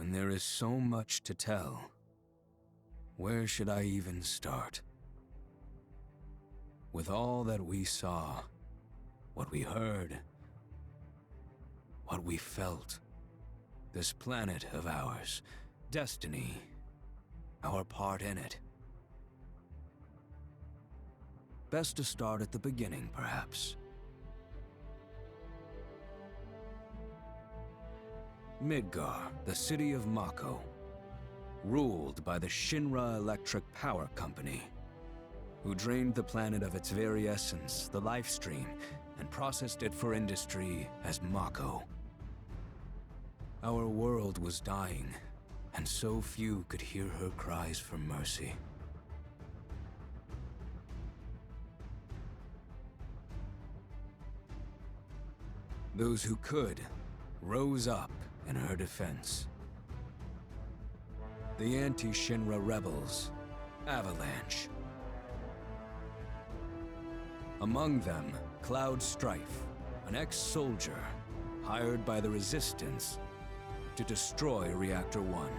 and there is so much to tell. Where should I even start? With all that we saw, what we heard, what we felt, this planet of ours, destiny, our part in it. Best to start at the beginning, perhaps. Midgar, the city of Mako, ruled by the Shinra Electric Power Company, who drained the planet of its very essence, the life stream, and processed it for industry as Mako. Our world was dying, and so few could hear her cries for mercy. Those who could rose up in her defense. The anti-Shinra rebels, Avalanche. Among them, Cloud Strife, an ex-soldier hired by the Resistance to destroy Reactor 1.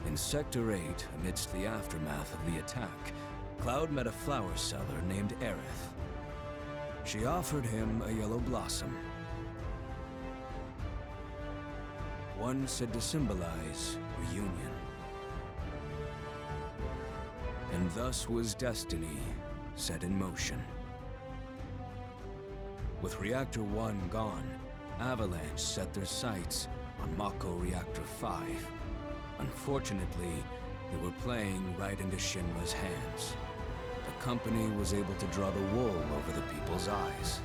In Sector 8, amidst the aftermath of the attack, Cloud met a flower seller named Aerith. She offered him a yellow blossom. One said to symbolize reunion. And thus was destiny set in motion. With Reactor 1 gone, Avalanche set their sights on Mako Reactor 5. Unfortunately, they were playing right into Shinra's hands. The company was able to draw the wool over the people's eyes.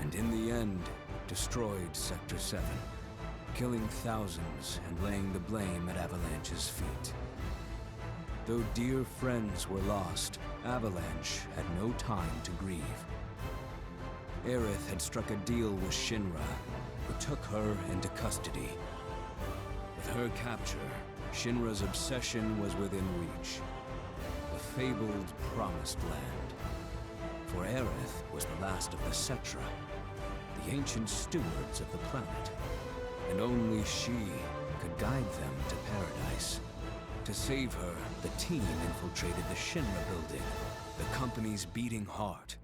And in the end, destroyed Sector 7, killing thousands and laying the blame at Avalanche's feet. Though dear friends were lost, Avalanche had no time to grieve. Aerith had struck a deal with Shinra, who took her into custody. With her capture, Shinra's obsession was within reach. The fabled Promised Land. For Aerith was the last of the Cetra, the ancient stewards of the planet, and only she could guide them to paradise. To save her, the team infiltrated the Shinra building, the company's beating heart.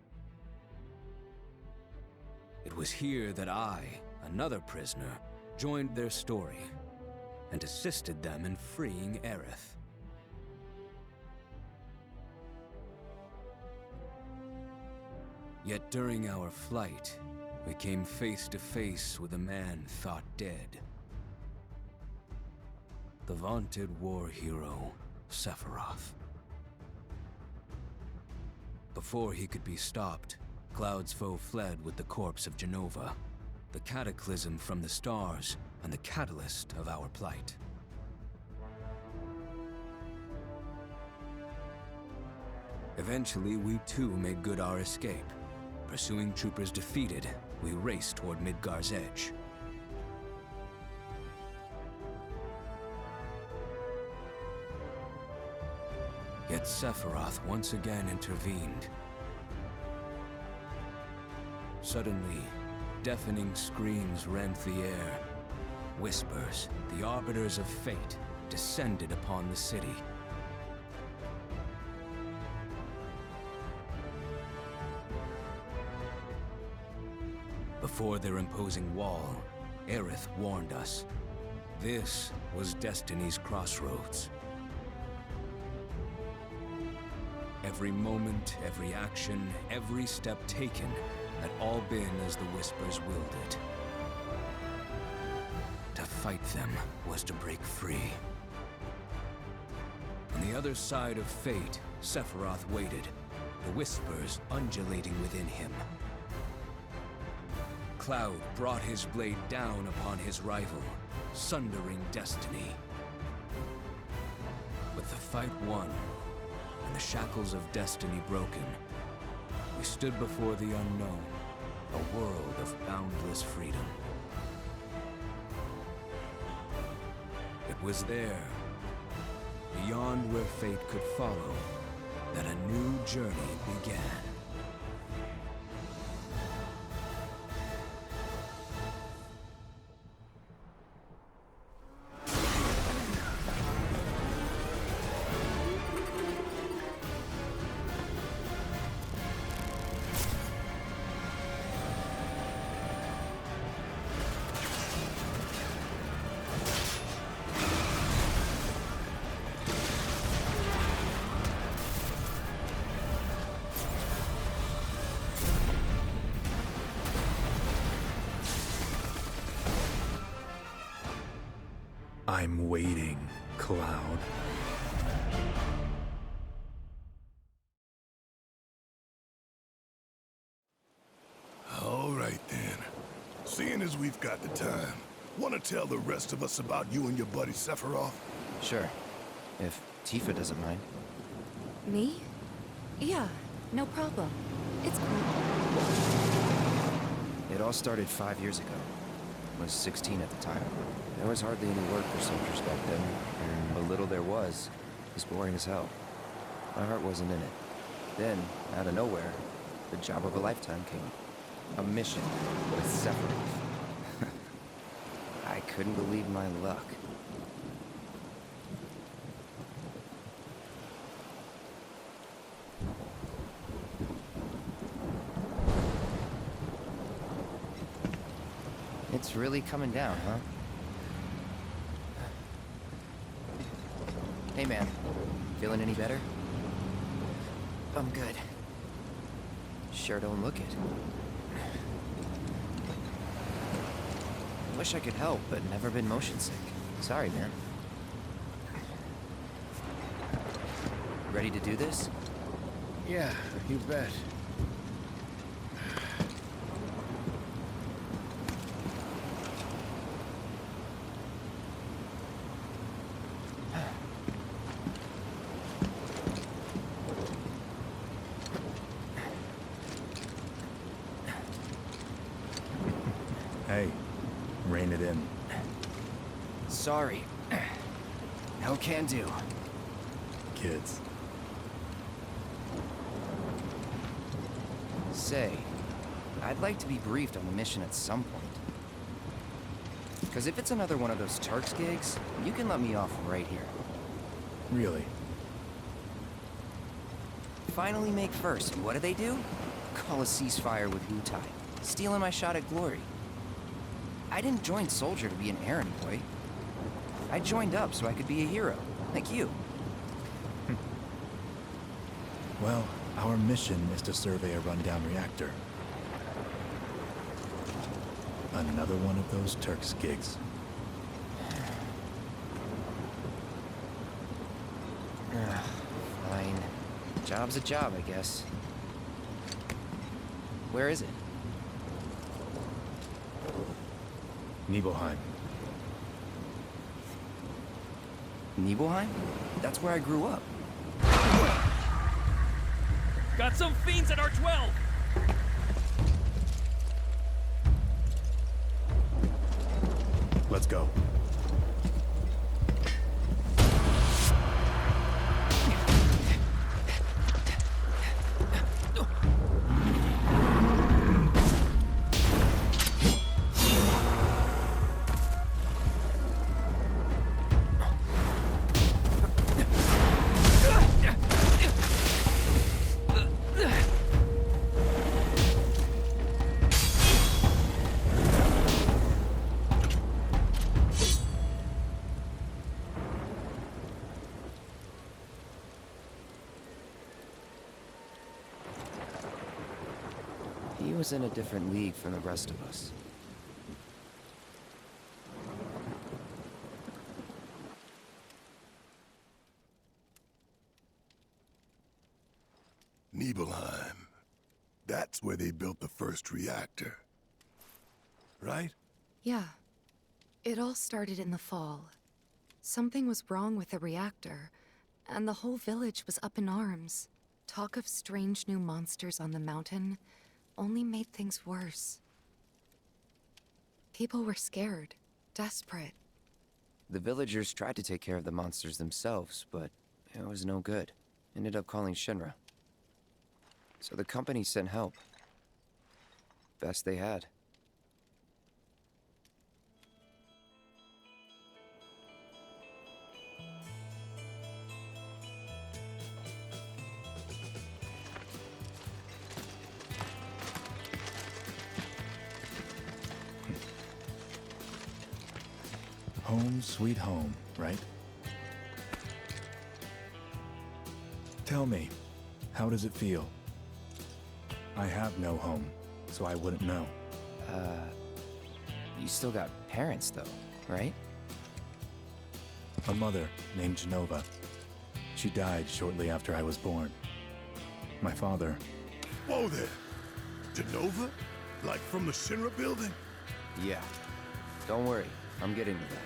It was here that I, another prisoner, joined their story and assisted them in freeing Aerith. Yet during our flight, we came face to face with a man thought dead. The vaunted war hero, Sephiroth. Before he could be stopped, Cloud's foe fled with the corpse of Genova, the cataclysm from the stars and the catalyst of our plight. Eventually, we too made good our escape. Pursuing troopers defeated, we raced toward Midgar's edge. Yet Sephiroth once again intervened. Suddenly, deafening screams rent the air. Whispers, the arbiters of fate, descended upon the city. Before their imposing wall, Aerith warned us. This was Destiny's crossroads. Every moment, every action, every step taken had all been as the Whispers willed it. To fight them was to break free. On the other side of fate, Sephiroth waited, the Whispers undulating within him. Cloud brought his blade down upon his rival, sundering destiny. With the fight won, and the shackles of destiny broken, we stood before the unknown, a world of boundless freedom. It was there, beyond where fate could follow, that a new journey began. I'm waiting, Cloud. All right then. Seeing as we've got the time, want to tell the rest of us about you and your buddy Sephiroth? Sure. If Tifa doesn't mind. Me? Yeah, no problem. It's cool. It all started 5 years ago. I was 16 at the time. There was hardly any work for soldiers back then, and the little there was boring as hell. My heart wasn't in it. Then, out of nowhere, the job of a lifetime came. A mission with Sephiroth. I couldn't believe my luck. It's really coming down, huh? Hey man, feeling any better? I'm good. Sure don't look it. Wish I could help, but never been motion sick. Sorry, man. Ready to do this? Yeah, you bet. Hey, rein it in. Sorry. No can do. Kids. Say, I'd like to be briefed on the mission at some point. Because if it's another one of those Turks gigs, you can let me off right here. Really? Finally make first, and what do? Call a ceasefire with Wu-Tai. Stealing my shot at glory. I didn't join Soldier to be an errand boy. I joined up so I could be a hero, like you. Well, our mission is to survey a rundown reactor. Another one of those Turks gigs. Fine. Job's a job, I guess. Where is it? Nibelheim. Nibelheim? That's where I grew up. Got some fiends at R12! Let's go. He was in a different league from the rest of us. Nibelheim. That's where they built the first reactor. Right? Yeah. It all started in the fall. Something was wrong with the reactor, and the whole village was up in arms. Talk of strange new monsters on the mountain only made things worse. People were scared, desperate. The villagers tried to take care of the monsters themselves, but it was no good. Ended up calling Shinra. So the company sent help. Best they had. Home sweet home, right? Tell me, how does it feel? I have no home, so I wouldn't know. You still got parents, though, right? A mother named Genova. She died shortly after I was born. My father... Whoa there! Genova? Like from the Shinra building? Yeah. Don't worry, I'm getting to that.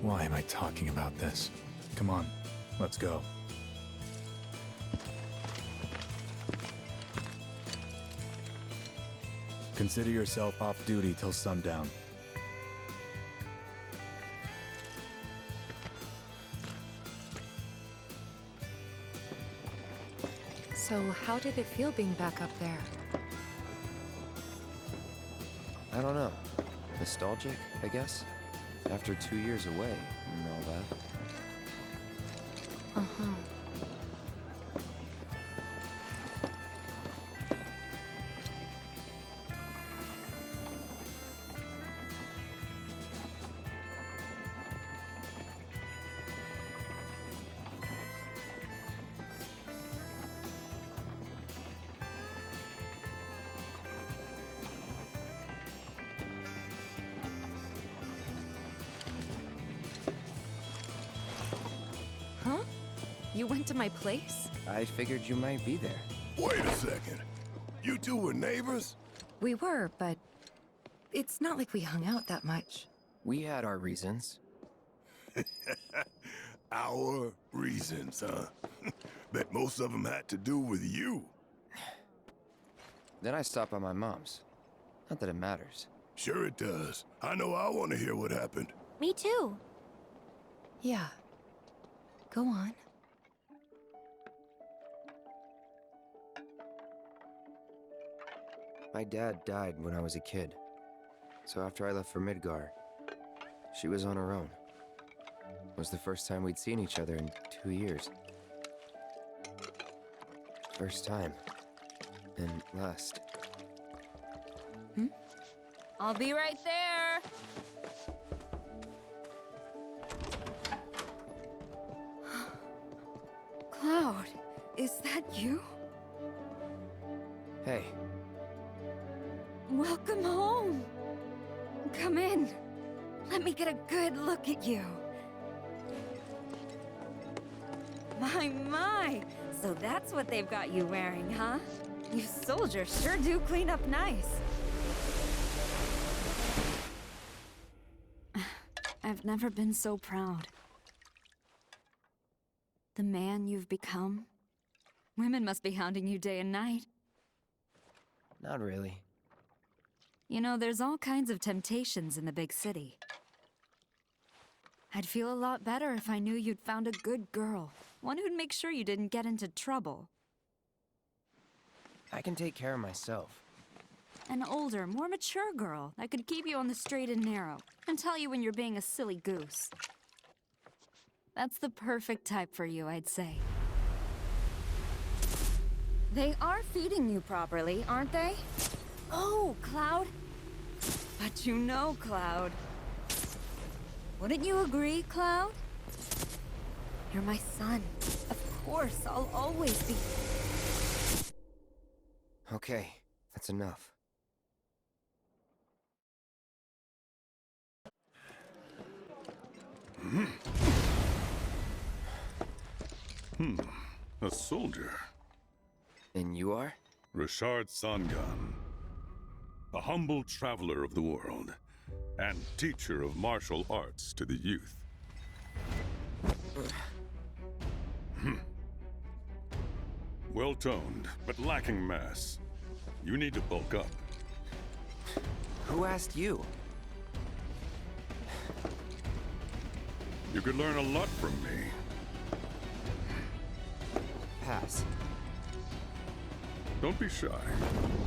Why am I talking about this? Come on, let's go. Consider yourself off duty till sundown. So, how did it feel being back up there? I don't know. Nostalgic, I guess? After 2 years away and all that. Uh-huh. Huh? You went to my place? I figured you might be there. Wait a second. You two were neighbors? We were, but it's not like we hung out that much. We had our reasons. Our reasons, huh? Bet most of them had to do with you. Then I stopped by my mom's. Not that it matters. Sure it does. I know I want to hear what happened. Me too. Yeah. Go on. My dad died when I was a kid. So after I left for Midgar, she was on her own. It was the first time we'd seen each other in 2 years. First time. And last. I'll be right there. Cloud, is that you? Hey, Welcome home. Come in. Let me get a good look at you. My. So that's what they've got you wearing, huh? You soldiers sure do clean up nice. I've never been so proud. The man you've become. Women must be hounding you day and night. not really. You know, there's all kinds of temptations in the big city. I'd feel a lot better if I knew you'd found a good girl. One who'd make sure you didn't get into trouble. I can take care of myself. An older, more mature girl that could keep you on the straight and narrow and tell you when you're being a silly goose. That's the perfect type for you, I'd say. They are feeding you properly, aren't they? Oh, Cloud. But you know, Cloud. Wouldn't you agree, Cloud? You're my son. Of course, I'll always be... Okay, that's enough. A soldier. And you are? Richard Sangan. A humble traveler of the world, and teacher of martial arts to the youth. Well-toned, but lacking mass. You need to bulk up. Who asked you? You could learn a lot from me. Pass. Don't be shy.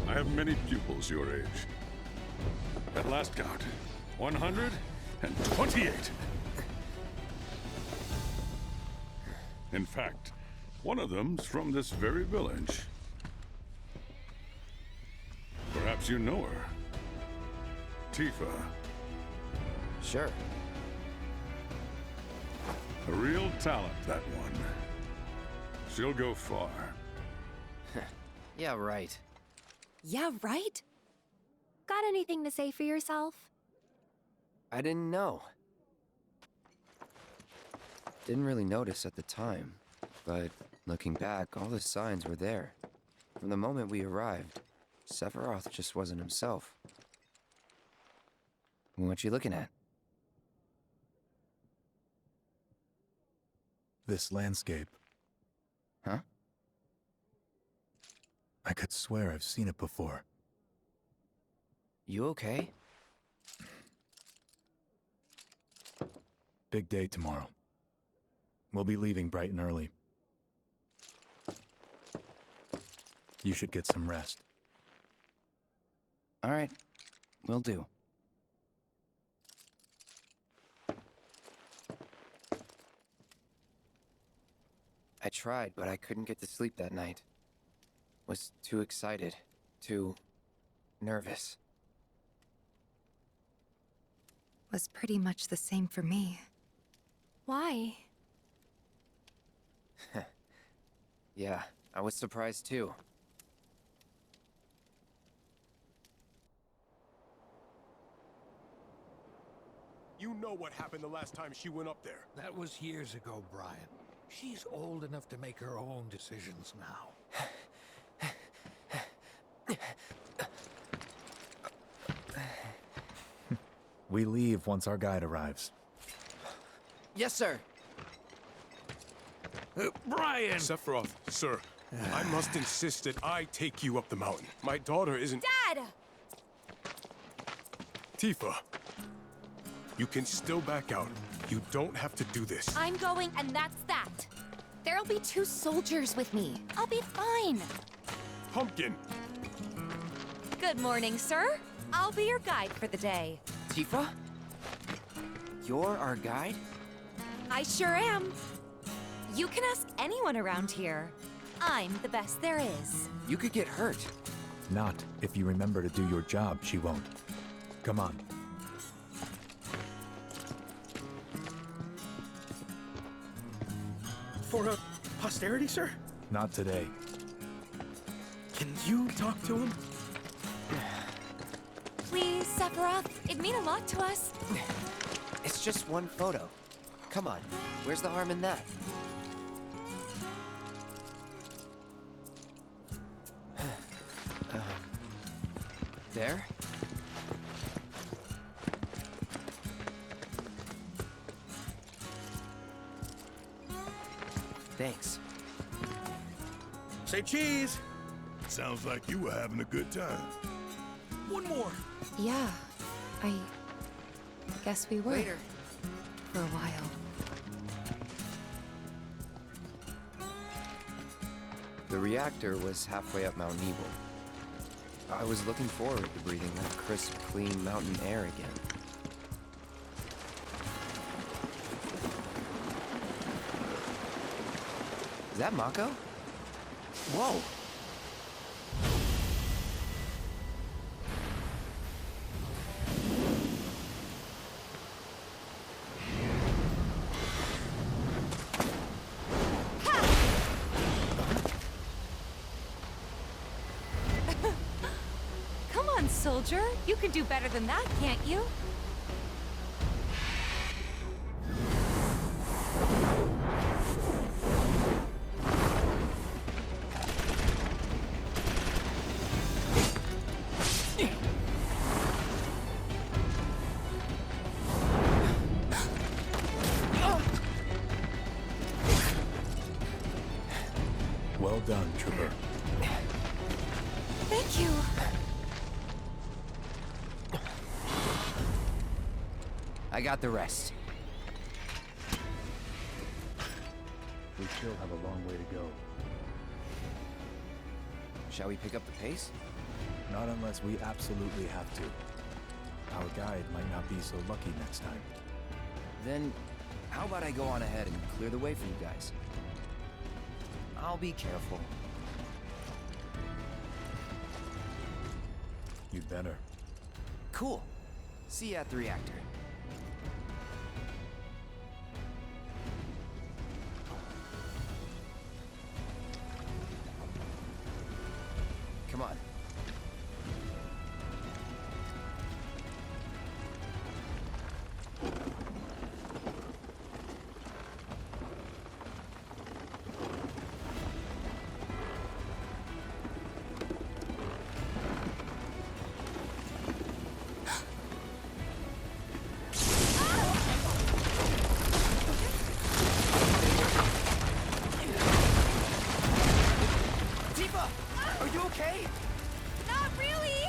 I have many pupils your age. At last count, 128. In fact, one of them's from this very village. Perhaps you know her. Tifa. Sure. A real talent, that one. She'll go far. Yeah, right. Yeah, right? Got anything to say for yourself? I didn't know. Didn't really notice at the time, but looking back, all the signs were there. From the moment we arrived, Sephiroth just wasn't himself. What you looking at? This landscape. Huh? I could swear I've seen it before. You okay? Big day tomorrow. We'll be leaving bright and early. You should get some rest. All right, will do. I tried, but I couldn't get to sleep that night. Was too excited, too nervous. Was pretty much the same for me. Why? Yeah, I was surprised too. You know what happened the last time she went up there. That was years ago, Brian. She's old enough to make her own decisions now. We leave once our guide arrives. Yes, sir. Brian! Sephiroth, sir, I must insist that I take you up the mountain. My daughter isn't... Dad! Tifa, you can still back out. You don't have to do this. I'm going, and that's that. There'll be 2 soldiers with me. I'll be fine. Pumpkin! Good morning, sir. I'll be your guide for the day. Tifa? You're our guide? I sure am. You can ask anyone around here. I'm the best there is. You could get hurt. Not if you remember to do your job, she won't. Come on. For posterity, sir? Not today. Can you talk to him? Please, Sephiroth. It'd mean a lot to us. It's just one photo. Come on, where's the harm in that? There? Thanks. Say cheese! Sounds like you were having a good time. One more! Yeah, I guess we were. Later. For a while. The reactor was halfway up Mount Evil. I was looking forward to breathing that crisp, clean mountain air again. Is that Mako? Whoa! Come on, soldier. You can do better than that, can't you? Well done, Trooper. Thank you. I got the rest. We still have a long way to go. Shall we pick up the pace? Not unless we absolutely have to. Our guide might not be so lucky next time. Then, how about I go on ahead and clear the way for you guys? I'll be careful. You'd better. Cool. See you at the reactor. Come on. Are you okay? Not really!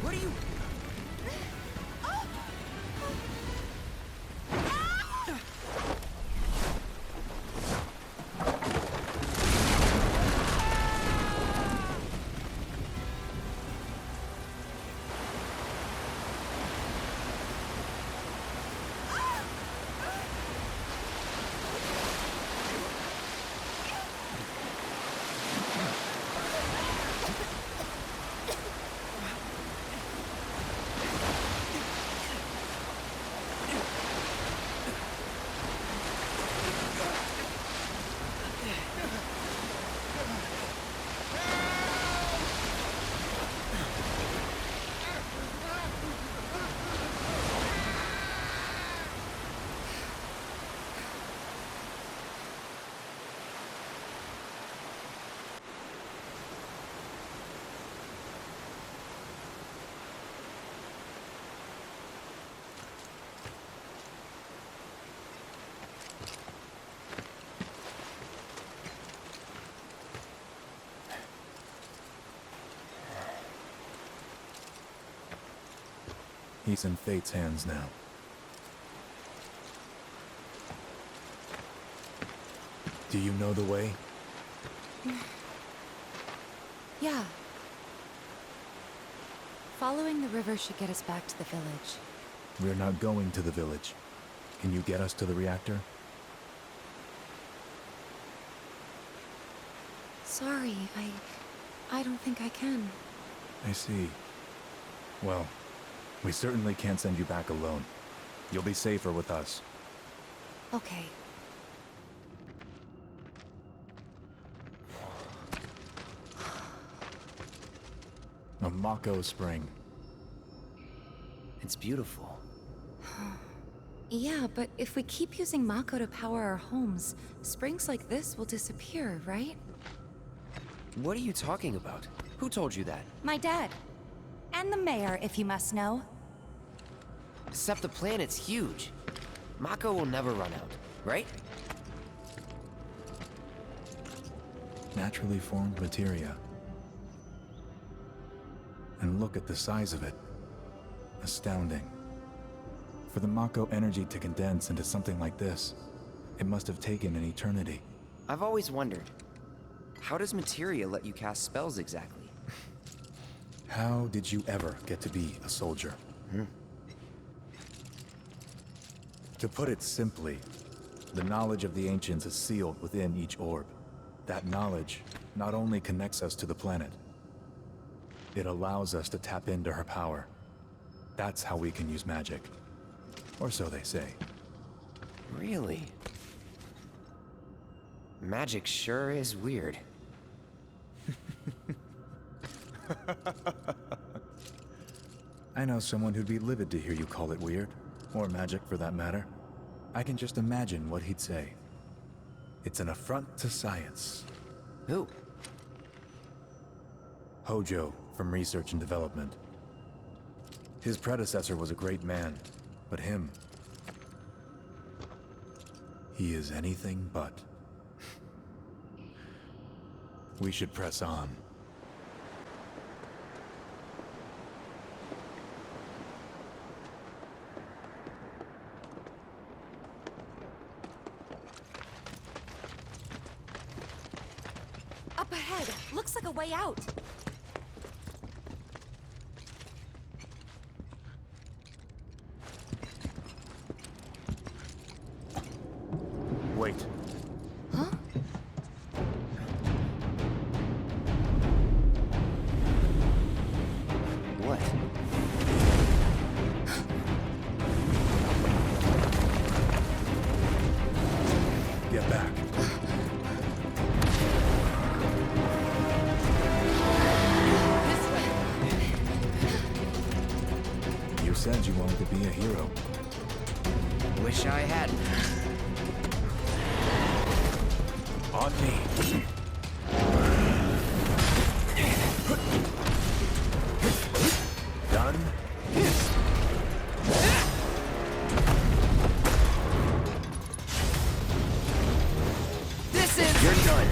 What are you... He's in Fate's hands now. Do you know the way? Yeah. Following the river should get us back to the village. We're not going to the village. Can you get us to the reactor? Sorry, I don't think I can. I see. Well, we certainly can't send you back alone. You'll be safer with us. Okay. A Mako spring. It's beautiful. Yeah, but if we keep using Mako to power our homes, springs like this will disappear, right? What are you talking about? Who told you that? My dad. And the mayor, if you must know. Except the planet's huge. Mako will never run out, right? Naturally formed materia. And look at the size of it. Astounding. For the Mako energy to condense into something like this, it must have taken an eternity. I've always wondered, how does materia let you cast spells exactly? How did you ever get to be a soldier? To put it simply, the knowledge of the ancients is sealed within each orb. That knowledge not only connects us to the planet, it allows us to tap into her power. That's how we can use magic. Or so they say. Really? Magic sure is weird. I know someone who'd be livid to hear you call it weird, or magic for that matter. I can just imagine what he'd say. It's an affront to science. Who? Hojo, from Research and Development. His predecessor was a great man, but him... he is anything but. We should press on. Up ahead. Looks like a way out. Wait. Huh? What? said you wanted to be a hero. Wish I hadn't. On me. Done? This is... You're done.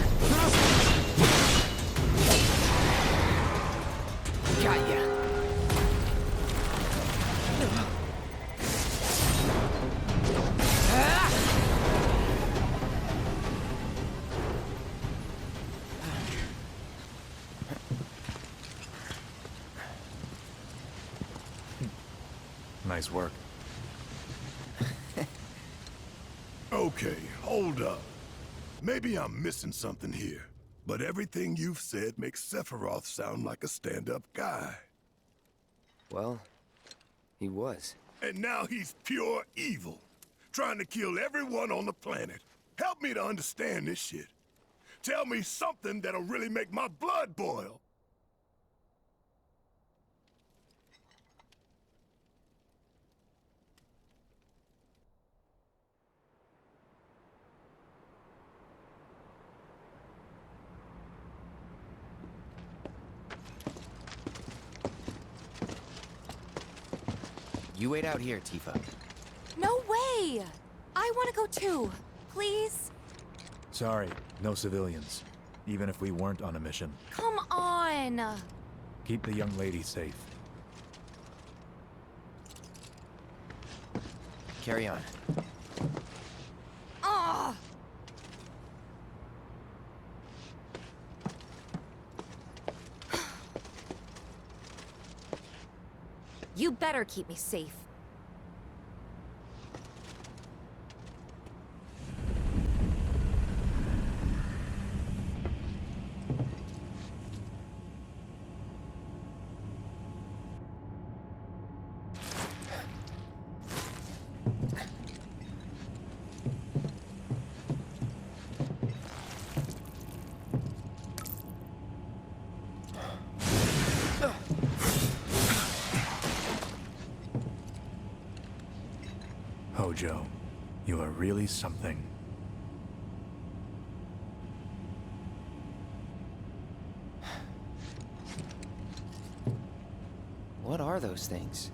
Got ya. Nice work. Okay, hold up. Maybe I'm missing something here, but everything you've said makes Sephiroth sound like a stand-up guy. Well, he was. And now he's pure evil, trying to kill everyone on the planet. Help me to understand this shit. Tell me something that'll really make my blood boil. You wait out here, Tifa. No way! I want to go too. Please? Sorry, no civilians. Even if we weren't on a mission. Come on! Keep the young lady safe. Carry on. Ah! You better keep me safe. Hojo, you are really something. What are those things?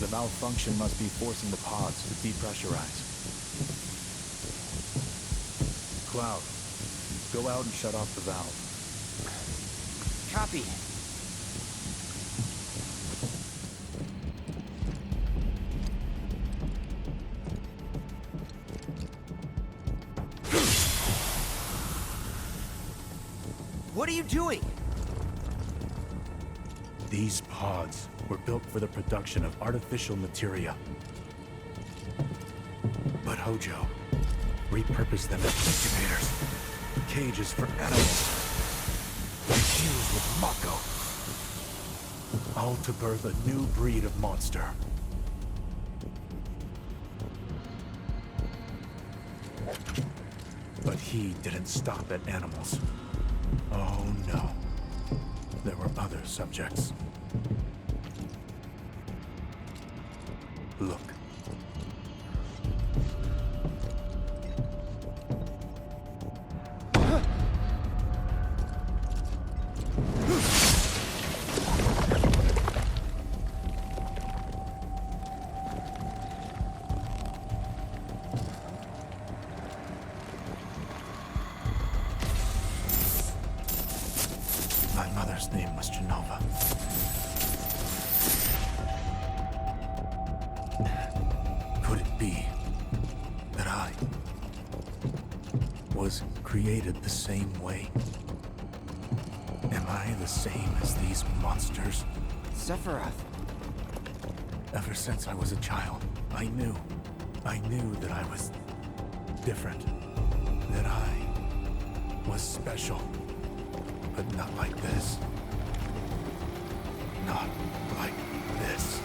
The malfunction must be forcing the pods to depressurize. Cloud, go out and shut off the valve. Copy. What are you doing? These pods were built for the production of artificial materia. But Hojo repurposed them as incubators, cages for animals, infused with Mako, all to birth a new breed of monster. But he didn't stop at animals. Oh no. There were other subjects. Look. My mother's name was Genova. Could it be that I was created the same way? Am I the same as these monsters? Sephiroth. Ever since I was a child, I knew that I was different. That I was special. But not like this. Not like this.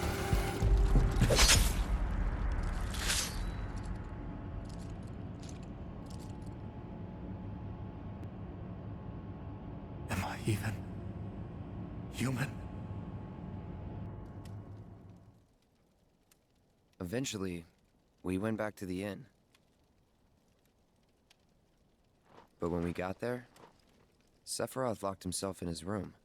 Am I even human? Eventually, we went back to the inn. But when we got there, Sephiroth locked himself in his room.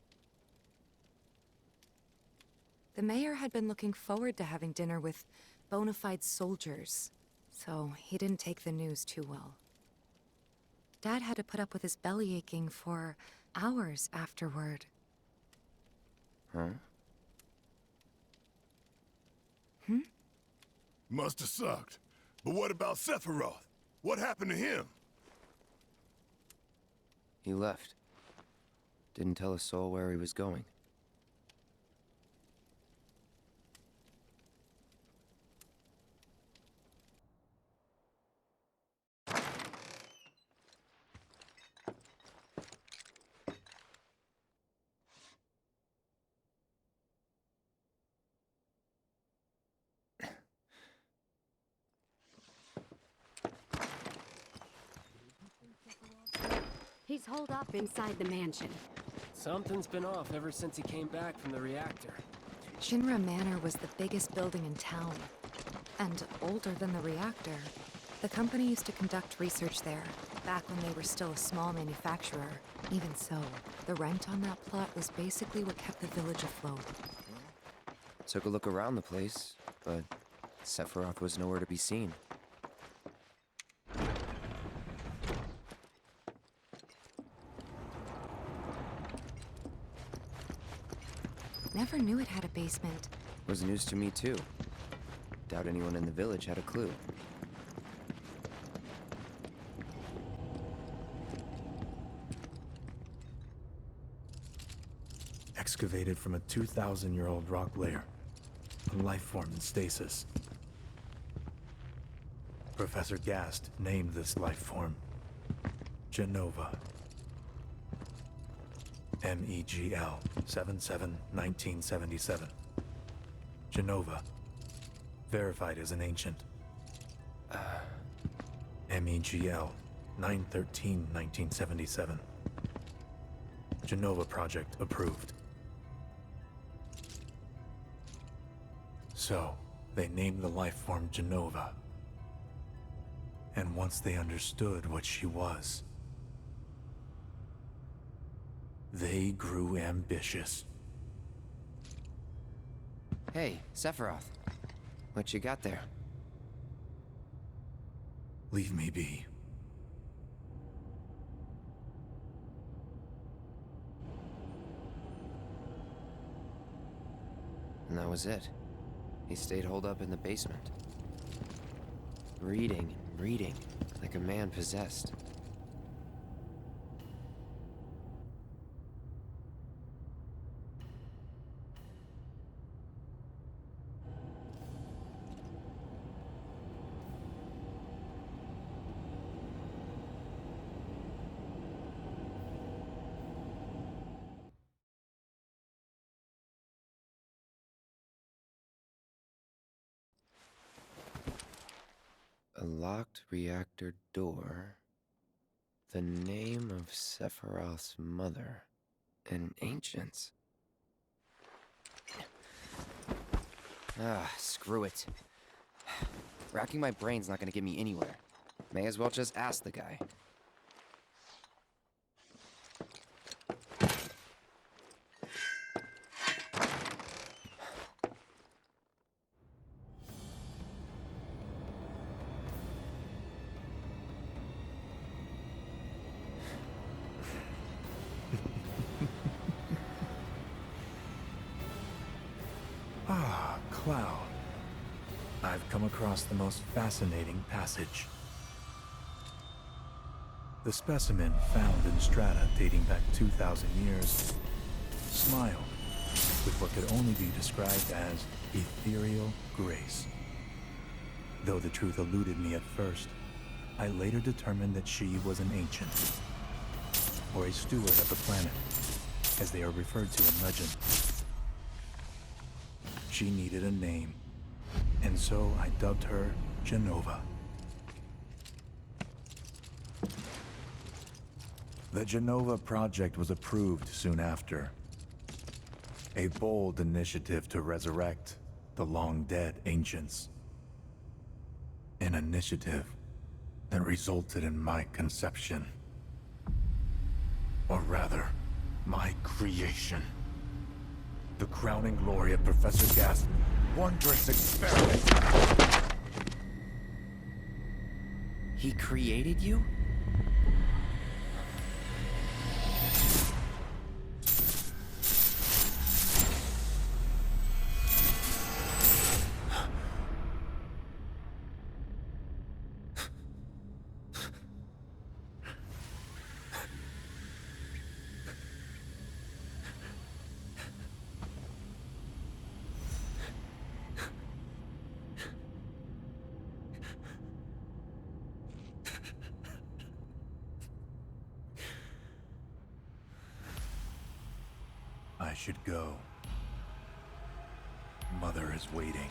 The mayor had been looking forward to having dinner with bona fide soldiers, so he didn't take the news too well. Dad had to put up with his belly aching for hours afterward. Huh? Must have sucked. But what about Sephiroth? What happened to him? He left. Didn't tell a soul where he was going. He's holed up inside the mansion. Something's been off ever since he came back from the reactor. Shinra Manor was the biggest building in town, and older than the reactor. The company used to conduct research there, back when they were still a small manufacturer. Even so, the rent on that plot was basically what kept the village afloat. Took a look around the place, but Sephiroth was nowhere to be seen. Never knew it had a basement. Was news to me too. Doubt anyone in the village had a clue. Excavated from a 2,000-year-old rock layer. A life form in stasis. Professor Gast named this life form Genova. MEGL 77-1977. Genova. Verified as an ancient. MEGL 913-1977. Genova project approved. So, they named the life form Genova. And once they understood what she was, they grew ambitious. Hey, Sephiroth. What you got there? Leave me be. And that was it. He stayed holed up in the basement. Reading and reading, like a man possessed. A locked reactor door. The name of Sephiroth's mother. And ancients. Screw it. Racking my brain's not gonna get me anywhere. May as well just ask the guy. Cloud. I've come across the most fascinating passage. The specimen found in strata dating back 2,000 years smiled with what could only be described as ethereal grace. Though the truth eluded me at first, I later determined that she was an ancient, or a steward of the planet, as they are referred to in legend. She needed a name, and so I dubbed her Genova. The Genova project was approved soon after. A bold initiative to resurrect the long-dead ancients. An initiative that resulted in my conception. Or rather, my creation. The crowning glory of Professor Gast's wondrous experiment. He created you? I should go. Mother is waiting.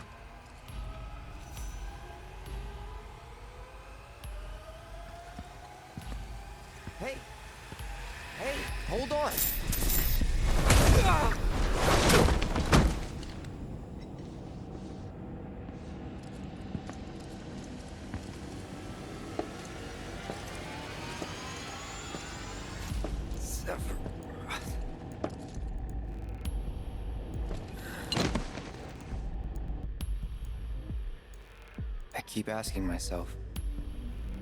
Hey! Hey, hold on! Sephiroth. I keep asking myself,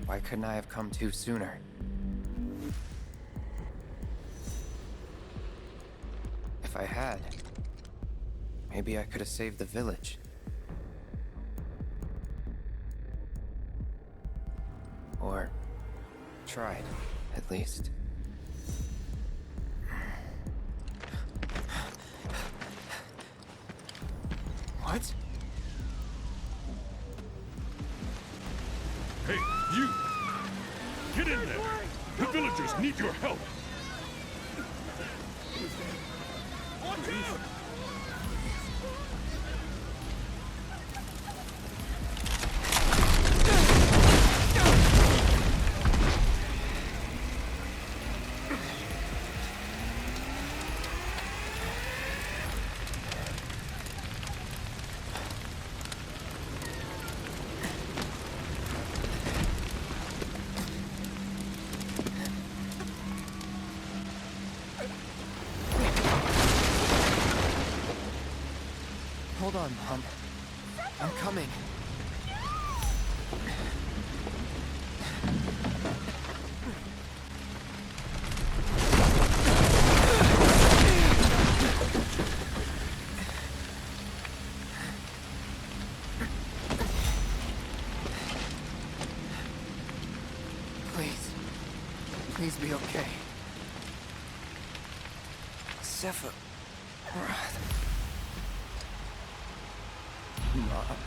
why couldn't I have come to sooner? If I had, maybe I could have saved the village. Or tried, at least. What? Hey, you! Get in there! The villagers need your help! Hold on, Mom. I'm coming. Please. Please be okay. Sephiroth. Mom.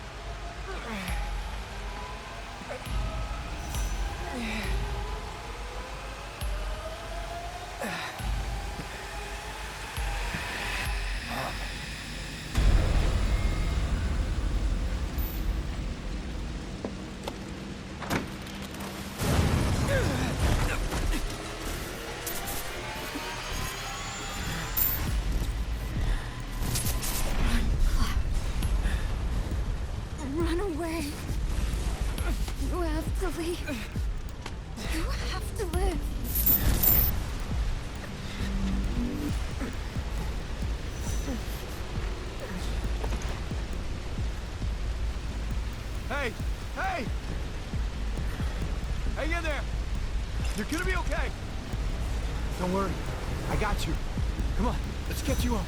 Run away. You have to leave. You have to live. Hey! Hey! Hang in there! You're gonna be okay! Don't worry. I got you. Come on, let's get you up.